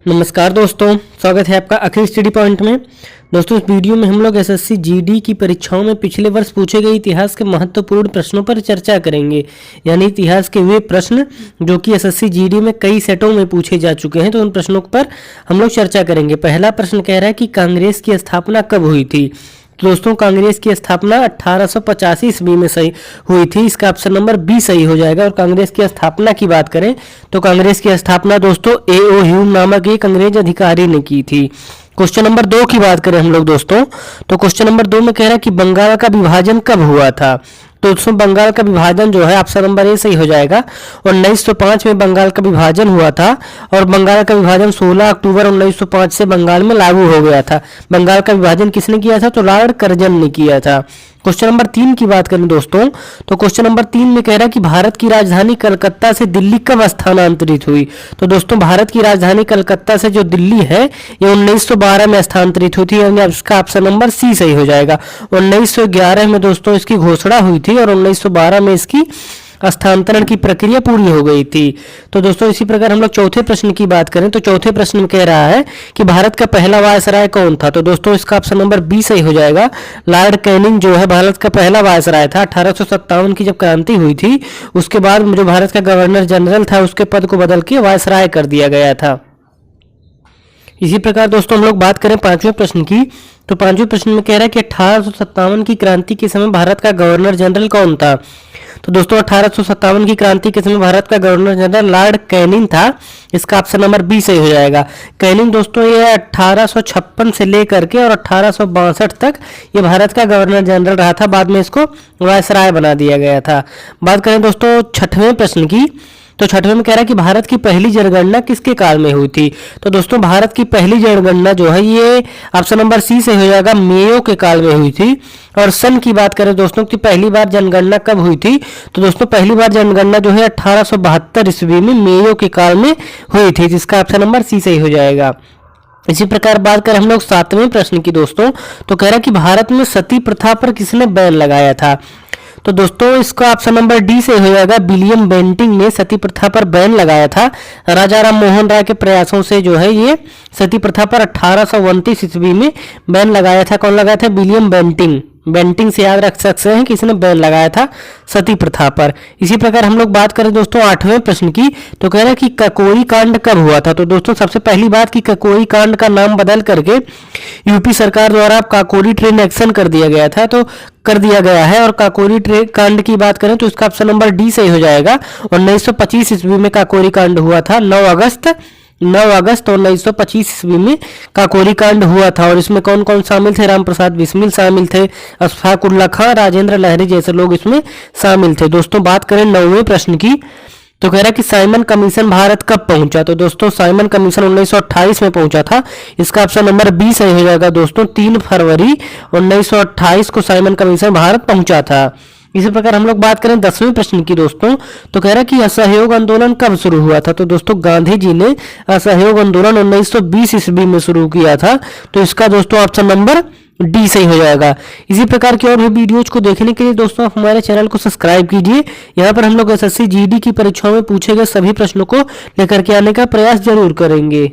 नमस्कार दोस्तों, स्वागत है आपका अखिल स्टडी पॉइंट में। दोस्तों, इस वीडियो में हम लोग एसएससी जीडी की परीक्षाओं में पिछले वर्ष पूछे गए इतिहास के महत्वपूर्ण प्रश्नों पर चर्चा करेंगे। यानी इतिहास के वे प्रश्न जो कि एसएससी जीडी में कई सेटों में पूछे जा चुके हैं, तो उन प्रश्नों पर हम लोग चर्चा करेंगे। पहला प्रश्न कह रहा है कि कांग्रेस की स्थापना कब हुई थी। तो दोस्तों, कांग्रेस की स्थापना 1885 ईस्वी में सही हुई थी। इसका ऑप्शन नंबर बी सही हो जाएगा। और कांग्रेस की स्थापना की बात करें तो कांग्रेस की स्थापना दोस्तों A.O. ह्यूम नामक एक अंग्रेज अधिकारी ने की थी। क्वेश्चन नंबर 2 की बात करें हम लोग दोस्तों, तो क्वेश्चन नंबर 2 में कह रहा है कि बंगाल का विभाजन कब हुआ था। तो दोस्तों, बंगाल का विभाजन जो है ऑप्शन नंबर ए सही हो जाएगा। 1905 में बंगाल का विभाजन हुआ था और बंगाल का विभाजन 16 अक्टूबर 1905 से बंगाल में लागू हो गया था। बंगाल का विभाजन किसने किया था? तो लॉर्ड कर्जन ने किया था। क्वेश्चन नंबर 3 की बात करें दोस्तों, तो क्वेश्चन नंबर 3 में कह रहा है कि भारत की राजधानी कलकत्ता से दिल्ली कब स्थानांतरित हुई। तो दोस्तों, भारत की राजधानी कलकत्ता से जो दिल्ली है ये 1912 में स्थानांतरित हुई थी। यानी इसका ऑप्शन नंबर सी सही हो जाएगा। 1911 में दोस्तों इसकी घोषणा हुई थी और 1912 में इसकी स्थानांतरण की प्रक्रिया पूरी हो गई थी। तो दोस्तों, इसी प्रकार हम लोग चौथे प्रश्न की बात करें तो चौथे प्रश्न में कह रहा है कि भारत का पहला वायसराय कौन था। तो दोस्तों, इसका ऑप्शन नंबर बी सही हो जाएगा। लॉर्ड कैनिंग जो है भारत का पहला वायसराय था। 1857 की जब क्रांति हुई थी उसके बाद जो भारत का गवर्नर जनरल था उसके पद को बदल के वायसराय कर दिया गया था। इसी प्रकार दोस्तों हम लोग बात करें पांचवें प्रश्न की, तो पांचवें प्रश्न में कह रहा है कि 1857 की क्रांति के समय भारत का गवर्नर जनरल कौन था। तो दोस्तों, 1857 की क्रांति के समय भारत का गवर्नर जनरल लॉर्ड कैनिंग था। इसका ऑप्शन नंबर बी सही हो जाएगा। कैनिंग दोस्तों ये 1856 से लेकर के और 1862 तक ये भारत का गवर्नर जनरल रहा था। बाद में इसको वायसराय बना दिया गया था। बात करें दोस्तों छठवें प्रश्न की, तो छठवें में कह रहा है कि भारत की पहली जनगणना किसके काल में हुई थी। तो दोस्तों, भारत की पहली जनगणना जो है ये ऑप्शन नंबर सी से हो जाएगा, मेयो के काल में हुई थी। और सन की बात करें दोस्तों कि पहली बार जनगणना कब हुई थी, तो दोस्तों पहली बार जनगणना जो है 1872 ईस्वी में मेयो के काल में हुई थी, जिसका ऑप्शन नंबर सी सही हो जाएगा। इसी प्रकार बात करें हम लोग सातवें प्रश्न की दोस्तों, तो कह रहा है कि भारत में सती प्रथा पर किसने बैन लगाया था। तो दोस्तों, इसका ऑप्शन नंबर डी से हो जाएगा। विलियम बेंटिंग ने सती प्रथा पर बैन लगाया था। राजा राम मोहन राय के प्रयासों से जो है ये सती प्रथा पर 1829 ईस्वी में बैन लगाया था। कौन लगाया था? William Bentinck. बेंटिंग से याद रख सकते हैं कि इसने बैन लगाया था सती प्रथा पर। इसी प्रकार हम लोग बात करें दोस्तों आठवें प्रश्न की, तो कह रहे हैं कि ककोरी कांड कब हुआ था। तो दोस्तों, सबसे पहली बात कि ककोरी कांड का नाम बदल करके यूपी सरकार द्वारा काकोरी ट्रेन एक्शन कर दिया गया था, तो कर दिया गया है। और काकोरी ट्रेन कांड की बात करें तो इसका ऑप्शन नंबर डी सही हो जाएगा। 1925 ईस्वी में काकोरी कांड हुआ था। 9 अगस्त 1925 ईस्वी में काकोरी कांड हुआ था। और इसमें कौन कौन शामिल थे? रामप्रसाद बिस्मिल शामिल थे, अशफाक उल्ला खां, राजेंद्र लहरी जैसे लोग इसमें शामिल थे। दोस्तों, बात करें 9वें प्रश्न की, तो कह रहा है कि साइमन कमीशन भारत कब पहुंचा। तो दोस्तों, साइमन कमीशन 1928 में पहुंचा था। इसका ऑप्शन नंबर बी सही हो जाएगा। दोस्तों, 3 फरवरी 1928 को साइमन कमीशन भारत पहुंचा था। इसी प्रकार हम लोग बात करें 10वें प्रश्न की दोस्तों, तो कह रहा है कि असहयोग आंदोलन कब शुरू हुआ था। तो दोस्तों, गांधी जी ने असहयोग आंदोलन 1920 ईस्वी में शुरू किया था। तो इसका दोस्तों ऑप्शन नंबर डी सही हो जाएगा। इसी प्रकार की और भी वीडियोज को देखने के लिए दोस्तों आप हमारे चैनल को सब्सक्राइब कीजिए। यहाँ पर हम लोग एसएससी जीडी की परीक्षाओं में पूछे गए सभी प्रश्नों को लेकर के आने का प्रयास जरूर करेंगे।